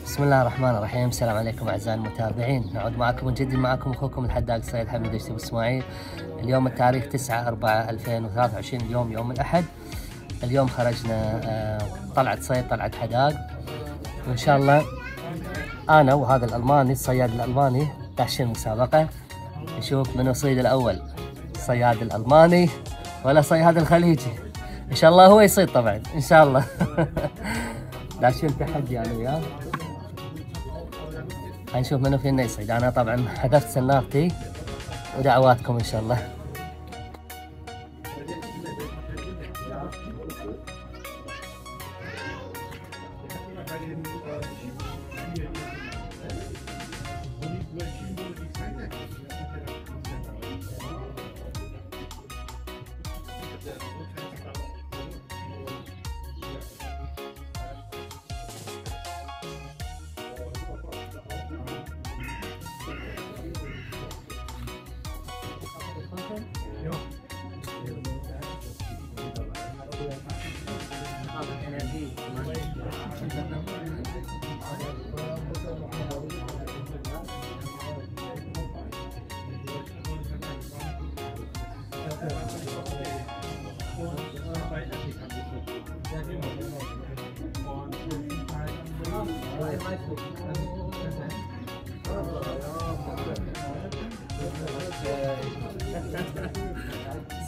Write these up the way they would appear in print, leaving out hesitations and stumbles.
بسم الله الرحمن الرحيم. السلام عليكم اعزائي المتابعين، نعود معكم من جديد، معكم اخوكم الحداق الصيد حميد اشتي اسماعيل. اليوم التاريخ 9/4/2023، اليوم يوم الاحد. اليوم خرجنا طلعة صيد، طلعة حداق، وان شاء الله انا وهذا الالماني الصياد الالماني داشين مسابقة، نشوف من يصيد الاول، الصياد الالماني ولا الصياد الخليجي. ان شاء الله هو يصيد طبعا ان شاء الله. داشين تحدي انا وياه، هنشوف منو فينا يصيد. انا طبعا حذفت سنارتي ودعواتكم ان شاء الله.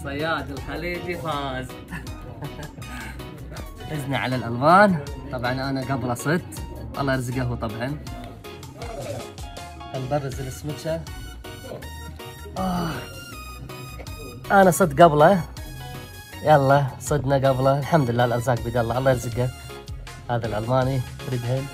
صياد الخليجي فاز. فزنا على الالوان. طبعا انا قبله صدت، الله يرزقه هو طبعا. نبرز السمكه. انا صدت قبله، يلا صدنا قبله، الحمد لله الارزاق بيد الله، الله يرزقه. هذا الالماني فريدهن.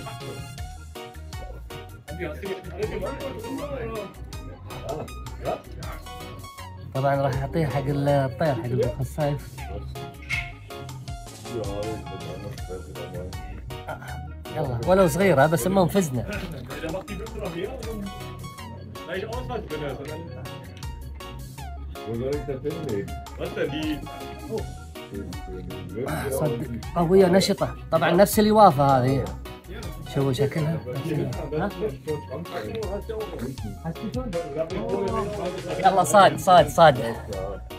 طبعا راح اعطيه حق الطير، حق الخصايف. يلا ولو صغيره بس المهم فزنا. صدق قوية نشطة، طبعا نفس اليوافة هذه، شوفوا شكلها. يلا صاد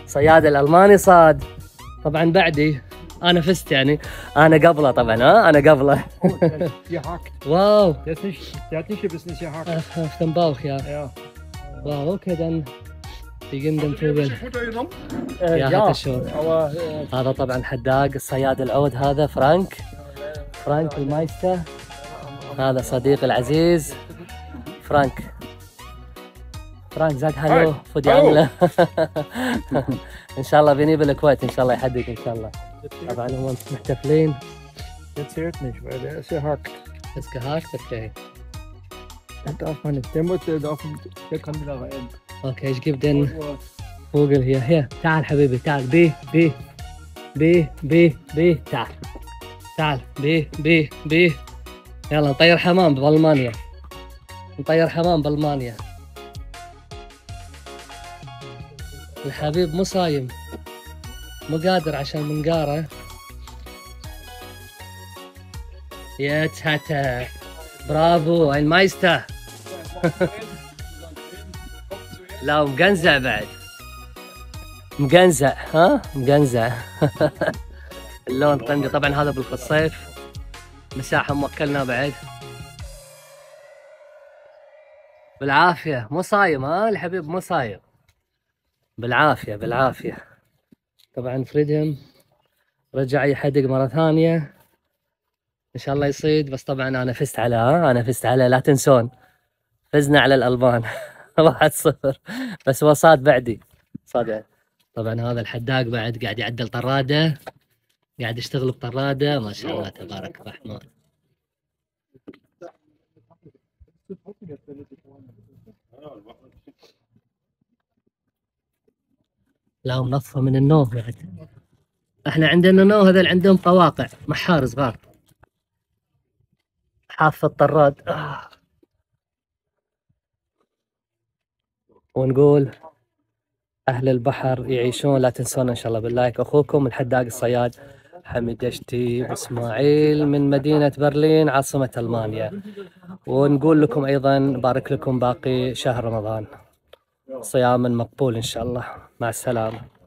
صياد الألماني صاد. طبعا بعدي أنا فزت، يعني أنا قبله طبعا. أنا قبله. واو. Der hat nicht gebissen, ist gehackt. Auf dem Bauch, ja. Wow, okay, dann beginnen den Vogel. يا الشوط. هذا طبعا حداق الصياد العود، هذا فرانك المايستر، هذا صديقي العزيز فرانك زاك هلو فودي عمله. ان شاء الله بيني بالكويت ان شاء الله يحدق ان شاء الله. طبعا هم محتفلين. Der zählt nicht, weil der ist gehackt. Ist gehakt, okay. Den darf man nicht. Der kann wieder rein. Okay, ich gebe den Vogel hier. تعال حبيبي، تعال. بي تعال بي. يلا نطير حمام بألمانيا. الحبيب مو صايم، مو قادر عشان منقاره. يا تاتا برافو المايستر. لا مقنزع بعد، مقنزع. اللون طندي. طبعا هذا بالخصيف، مساحة موكلنا بعد. بالعافية مو صايم، الحبيب مو صايم. بالعافية. طبعا فريدهم رجع يحدق مرة ثانية، ان شاء الله يصيد. بس طبعا انا فزت على لا تنسون، فزنا على الالبان. 1-0. بس هو صاد بعدي، صاد. طبعا هذا الحداق بعد قاعد يعدل طرادة، قاعد يشتغل بطرادة، ما شاء الله تبارك الرحمن. لا منظفة من النوم بعد. احنا عندنا نوم، هذول عندهم طواقع محار صغار. حافة الطراد. ونقول أهل البحر يعيشون، لا تنسونا إن شاء الله باللايك. أخوكم الحداق الصياد حميد دشتي واسماعيل من مدينة برلين عاصمة ألمانيا. ونقول لكم أيضا بارك لكم باقي شهر رمضان، صيام مقبول إن شاء الله. مع السلامة.